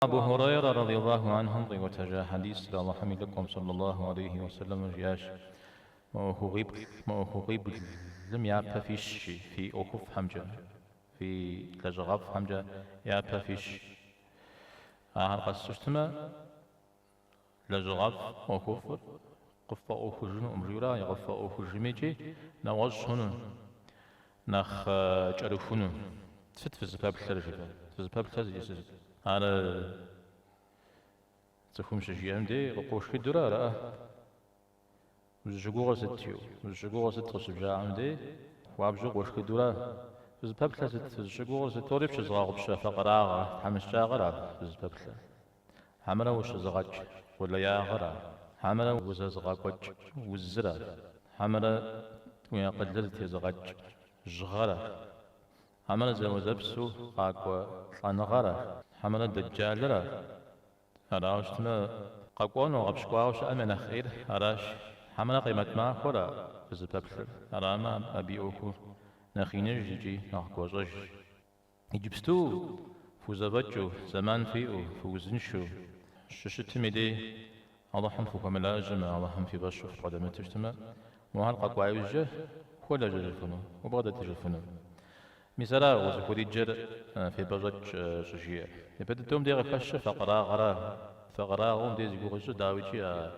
أبو هريرة رضي الله عنه وتجاه حديث الله حميدكم صلى الله عليه وسلم جياش ما هو غيب لم يعرفش في أخف حمجة في لجغاف حمجة يعرفش قصشتما لجغاف أخف قف أخجن أمريرا يغف أخجميجي نواج هنا نخ جارفونه تفت في الزباب الثلجة في الزباب الثلجة أنا تفهم شجيم دي قوش في الدرارة الجوغة ستيو الجوغة ست شجاع دي وابجوغ وش في الدرارة في الزباب الثلجة الجوغة ستوري بش زغاغ بش فقراغة حمش شاغرة في الزباب الثلجة حمرا وش زغاج ولا يا غرا حمرا وش زغاج وزرا حمرا ويا قدرت زغاج جغرة حمرا زوزبسو قاقوا صانغرة حمرا دجالرة أراش تما قاقوان وغبشقواوش أمن خير أراش حمرا قيمة ما خورا بزبابل أراما أبي أوكو نخينج جي نخقوزج يجبستو فوزبجو زمان فيو فوزنشو ششتمي دي الله هم فوق ملاجمة الله هم في بشوف قدمة تجتمع وهل قاقوا وجه ولا جلفنو وبغدا تجلفنو مثلا وزكوري جر في بجج شجيع يبدأ توم دي غفش فقرا غوم دي زيقوغش داويتي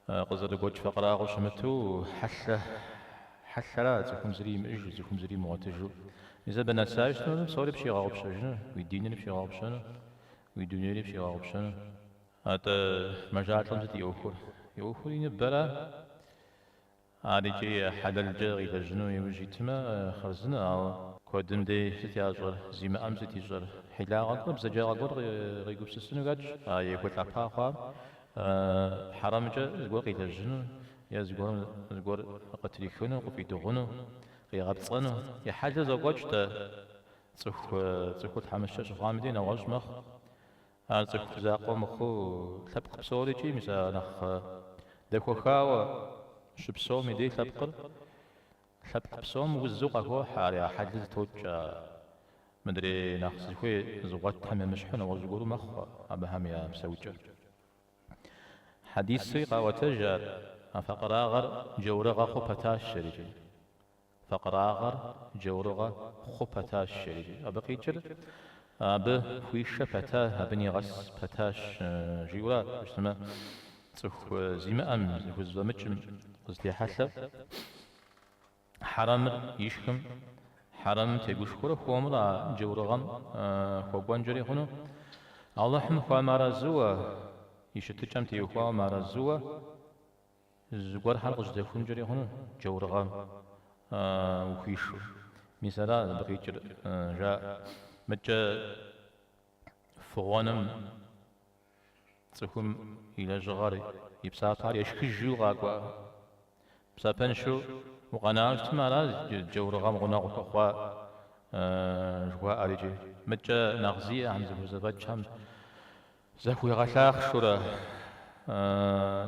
قصد قوج فقرا غوش متو حشرات زكم زري مئج زكم زري مواتجو إذا بنا سايش نو صوري بشي غاوب شجنا ويديني بشي غاوب شنا ويدوني بشي غاوب شنا هذا مجال لمزتي يوخور ينبرا عادي جي حلال جاغي لجنو يوجيتما خرزنا كودم دي ستياجر زيما أمزي تيجر حلا غاقر بزجا غاقر غيقوب سسنو غاج يكوت لعبها خواب حرام جا زقور غي لجنو يا زقور قتليكونو قفي دوغنو غي غابتصغنو يا حاجة زوجوج تا تسوخ تحمشاش غامدين أواج مخ تسوخ زاقو مخو تلبق بسولي جي مسا نخ داكو خاوة شبسوم يدي ثبقر بسوم وزوق هو حاري حدث توج مدري ناقص خوي زوقات تحمل مشحون وزقور مخ أبهم يا مسوجة حديث سيقا وتجار فقراغر جورغا خبتاش شريجي فقراغر جورغا خبتاش شريجي أبقي جر خويش فتا بني غس فتاش جيورا اشتما تسخ زيما أم زخ زمتشم قصدي حسب حرام يشكم حرام تيجوش كورا خواملا جورغام خوبان جري خنو الله هم خوا مرزوا يشتجم تيو خوا مرزوا زغور حلق جدكون جري خنو جورغام وخيشو مثلا بقيتر جاء متى فغانم تسخم إلى جغاري يبساطار يشكجو غاقوا بسابنشو وقناعت مالا جورغام غناغ خوا جوا أريجي متى نغزية عم زبوزبات شام زكو يغشاخ شورا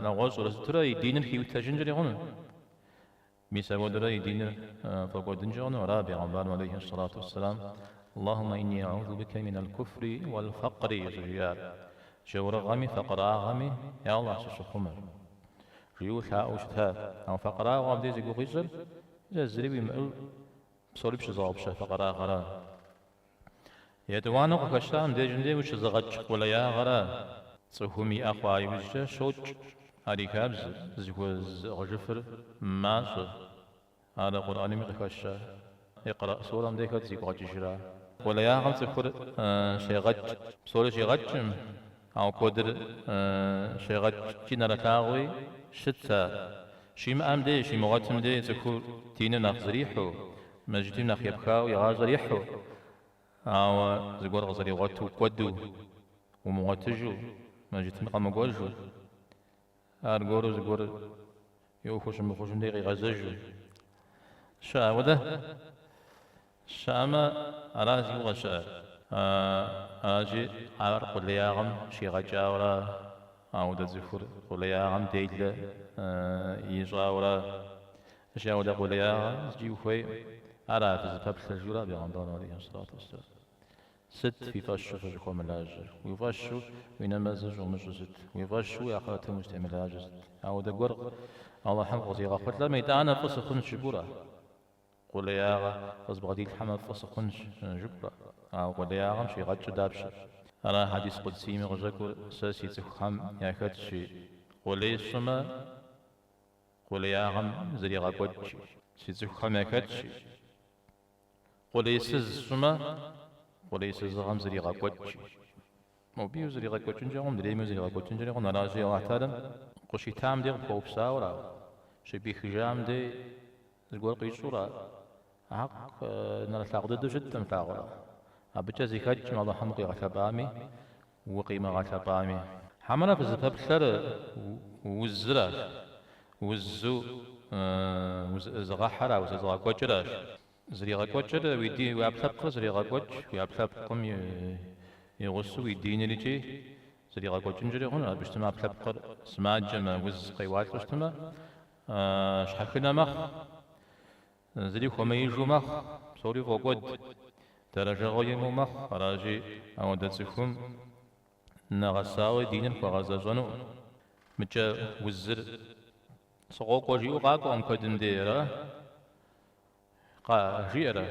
نغوز ورزترا يدين الحيو تجنجري غنو ميسا ودرا يدين فوقو دنجغنو رابع عبان عليه الصلاة والسلام اللهم إني أعوذ بك من الكفر والفقر زجيار جورغامي فقراغامي يا الله شخمر ريوثا أوشتها أو فقراغام دي زيقو غيزر زري بيمقل بصوري بش زغبش فقراغرا يدوانو قشتام دي جندي وش زغج ولا يا غرا صهومي أخوا يوجه شوج هاريكابز زيقو غجفر ماس هذا قرآن مقفشة يقرأ سورة مديكت زيقو غجشرا ولا يا غم تفر شيغج بصوري شيغج أو قدر شيغج جينا ركاغوي شتا شيم أم دي شي مغتم دي زكو تينا نخزريحو مجدين نخ يبخاو يغازريحو أو زقور غزري غتو قدو ومغتجو مجدين قمقوجو أرقورو زقور يوخوش مخوشم دي غزجو شا وده شاما أرازي وغشا أجي عار قلياغم شي غجاورا أو دزفر قلياغم ديل يجاورا أشياء دا قلياغم جيو خوي أرى تزفب سجورا بيغمبان عليه الصلاة والسلام ست في فشو فشكو ملاجر ويفشو وينمزج ومش ست ويفشو يا أخرته مستعمل ست أو ده قرق الله حمق زي غفت لما يتعانا فسخن شبورة قول يا غا فسبغدي الحمد فسخن جبرة أو قول يا غا مشي غتش دابش أنا حديث قدسي مغزكو ساسي تخم يا كتشي قول يسما قول يا غم زري غاكوتشي سيتخم يا كتشي قول يسز سما وليس الزغم زري غاكوتشي مو بيو زري غاكوتشن جاهم دريمو زري غاكوتشن جاهم نراجي الله تعالى قشي تام دي بوبسا ورا شبي خجام دي زقول قيشورا حق نرى تاقدد جدا تاغرا أبجا زيكاج ما الله حمقي غتبامي وقيمة غتبامي حمنا في الزباب سر وزرا وزو زغحرا وزغا كوتشراش زريغا كوتشر ويدي وابثبق زريغا كوتش وابثبقم يغسو ويدين لجي زريغا كوتش نجري هنا بشتما ابثبق سماجم وز قيوات بشتما شحكنا مخ زري خميجو مخ سوري فوقود درجة غيمو مخ راجي او دتسكم نغساوي دين فغزاجنو مجا وزر سقوقو جيو قاقو امكدن ديرا جيرة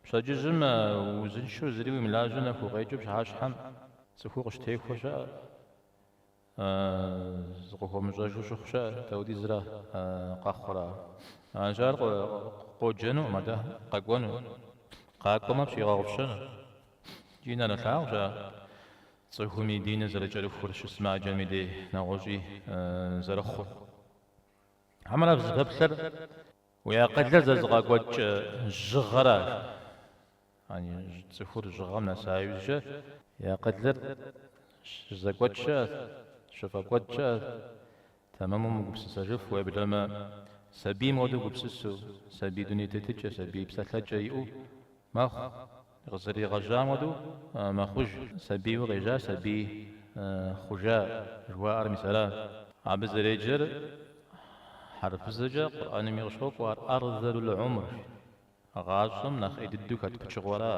بسجزم وزنشو زري وملاجنا فوقيجو بشحاش حم سفوق شتيك وشا زقوكو مجاجو شخشا تودي زرا قاخرا انجار قوجنو مدى قاقونو قاقو ما بشي غاغبشن جينا نتعاوشا صيخومي دين زرا جارو فرش اسمع جامي دي نغوجي زرخو عملا بزبسر ويا قدر زغا قوج جغرا يعني تسفور جغمنا سايوجة يا قدر زقوج شفا قوج تمام مقبس سجف ويبلما سبي مودو قبسسو سبي دوني تتجة سبي بساتجة يؤو ماخ غزري غجا مودو ماخوج سبي وغجا سبي خجا جوا أرمي سلام عبز ريجر حرف زجا قرآن ميغشوك وار أرذل العمر غاشم نخ إددو كت بشغورا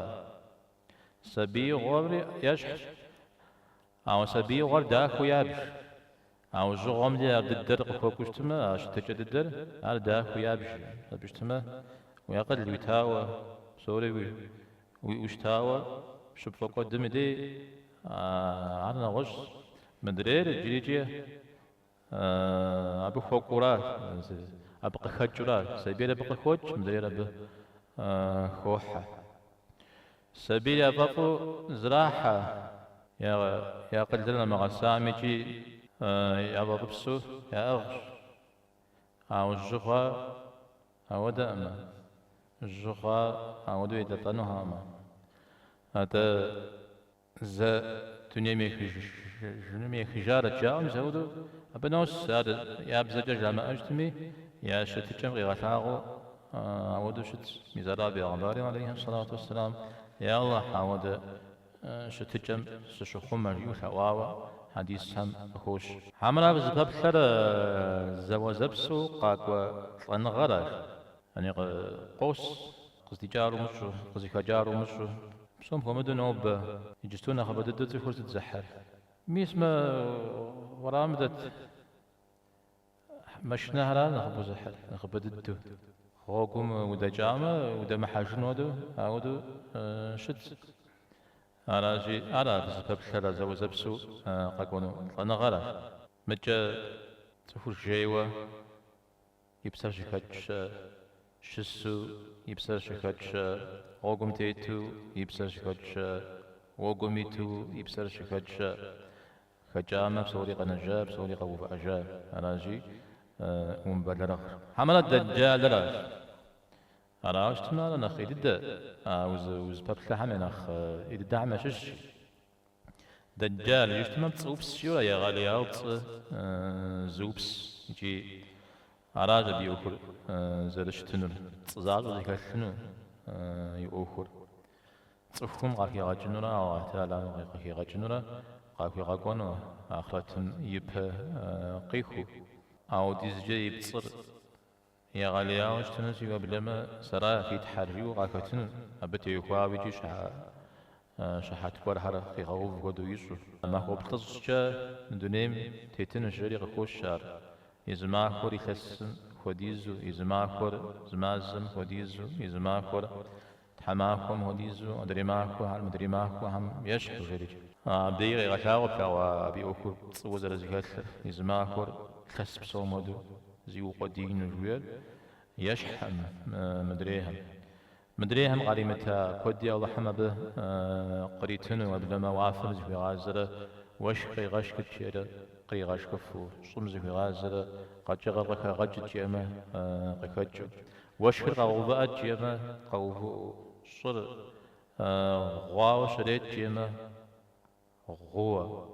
سبي غور يشح أو سبي غور داخو يابش أو جغم دي أرد الدر قفوكوشتما أشتجد الدر أرد داخو يابش بشتما ويقل ويتاوى سوري ويشتاوى شبفوكو دم دي عرنا غش مدرير جريجيه أبو خوكورات أبقى خجورات سبيل أبقى خوج مدري أبو خوحة سبيل أبقى زراحة يا قدرنا مع سامجي يا بابسو يا أغش أو الجغا أو دأما الجغا أو دوي دطنها ما هذا ز دنيا ميخ خجارة جاهم زودو أبنوس هذا يا بزجاج لما أجتمي يا شتجم غيرتاغو عودو شت ميزارابي غباري عليه الصلاة والسلام يا الله عود شتجم سشخوم مريوش واوا حديث هم خوش حمرا بزباب سر زوازبسو قاقوا فنغرا يعني قوس قصدي جارو مشو قصدي خجارو مشو بسوم كومدو نوب يجستونا خبددو تفرس تزحر ميسما ورامدت مشنا هلا نخبو زحر نخبددو خوكم ودا جامة ودا محاجن ودو عودو شد أراجي أرا بسبب شلا زوزبسو قاقونو فنغرا مجا تفور جيوة يبسر شكاتش شسو يبسر شكاتش غوغم تيتو يبسر شكاتش وغوميتو يبسر شكاتش خجامة بسوري قنجا بسوري قوف أجا أراجي ومبلرخ حملت دجال دراج أراج تمالا نخ إددا وز بابسا حمي نخ إددا عمشش دجال يجتمع بتصوبس شورا يا غالي أوبس زوبس يجي أراج بيوكر زرشتنور تصزال وذيك شنو يوكر تصفهم غاكي غاجنورا أو احتالا غاكي غاجنورا قاكي غاكونو آخرتن يب قيخو أو ديزجي يبصر يا غاليا واشتنس يبلما سرا في تحري وغاكتن أبتي يخوا بيجي شعا شحات كورهر في غوف ودويسو ما هو بتصجى دونيم تيتن جري غكوش شار يزما كوري خسن خديزو يزما كور زمازم خديزو يزما كور تحماكم خديزو أدري ماكو هل مدري ماكو هم يشكو غيري بديغي غشاغو بشاوا أبي أوكو تصوز رزيغتر يزما كور خس بصومدو زيو قدين جويل يشحم مدريهم قريمتها قدي الله حما به قريتن وبلما وافر في غازرة وش قي غش كتشيرة قي غش كفو صمز في غازرة قد جغرك غج جيمة قكج وش قوضاء جيمة قوضو صر غوا شريت جيمة غوا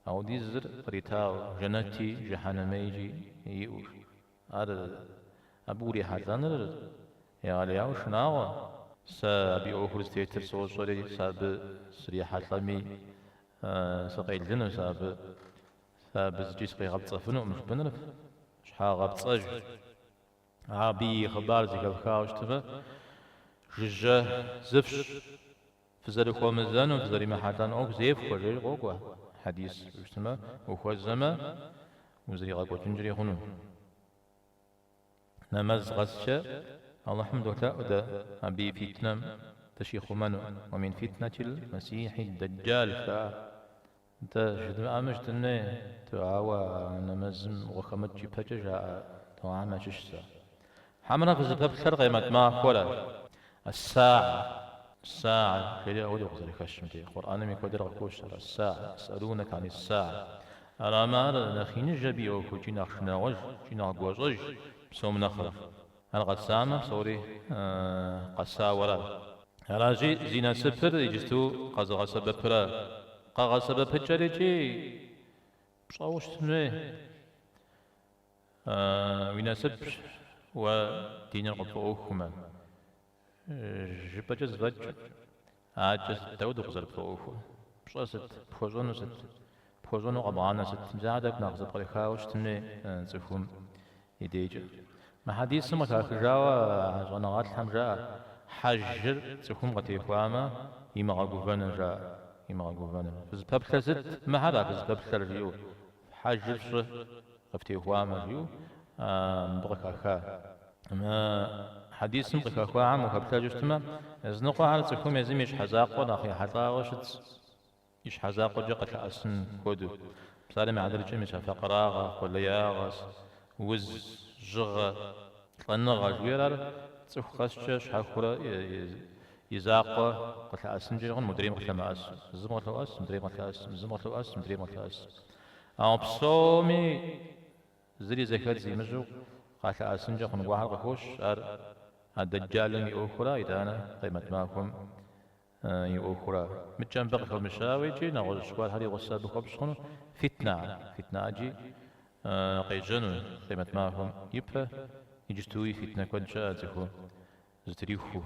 أو دي زر قريتاو جنتي جهنميجي يؤر أبوري حزانر يا علياو شناوا سابي أوكل ستيتر سوصولي ساب سريحة لمي سقيل جنو ساب زجيس قي غبط صفنو مش بنرف شحا غبط صج عابي خبار زي كبخاوش تفا ججة زفش فزاري خو مزانو فزاري محاتان أوك زيف خوري غوكوا حديث بشتما وخوزما وزري غاكو تنجري خنو نمز غسشة الله حمد وتأدى أبي فتنة تشيخ منو ومن فتنة المسيح الدجال تجد أمجد النه تعاوى نمزم وخمت جبهة جاء توعام جشسا حمنا في زبطة بشرق ما خورا الساعة كده أولي وغزر خشمتي القرآن ميكودر غكوشتر الساعة يسألونك عن الساعة الأمار نخين جبي أوكو جينا خشنا وج جينا غوزج بسوم نخرف القسامة صوري قساورة راجي زينا سفر يجستو قزغس ببرا قغس ببجريجي بصاوش تنوي وينا سبر ودين القطوخما جبجز فج عاجز داود غزر بطوخو بصاست بخوزونو قبعانا ست مزاعدك نغزب قريخاوش تنوي نزفهم يديجي ما حديث ما كاكجاوا جناغات حمجا حجر تكون قتيفواما يما غوفانا جا يما غوفانا فزباب كزت ما هذا فزباب كرجيو حجر شر قتيفواما جيو مبغكاكا ما حديث مبغكاكا عام وكبتاجشتما زنقوا على تكون يزم يش حزاقو ناخي حزاقوشت يش حزاقو جا قتل أسن كودو بصالي ما عدل جميش فقراغا قلياغس وز جغة طنغة جويرار تسوخ خشة شحاكورا يزاقة قتل أسن جيغن مدريم قتل ما أس زم قتل أس مدريم قتل أس زم قتل أس مدريم قتل أس أو بصومي زري زكاة زي مجو قتل أسن جيغن واحد قخوش الدجال يؤخرا إذا أنا قيمة معكم يؤخرا متجنب بقى المشاوي جي نغوز شوال هاري غصة بخبشخن فتنة أجي قيجنو قيمة معهم يبقى يجستوي فتنة كون شاء زتريخو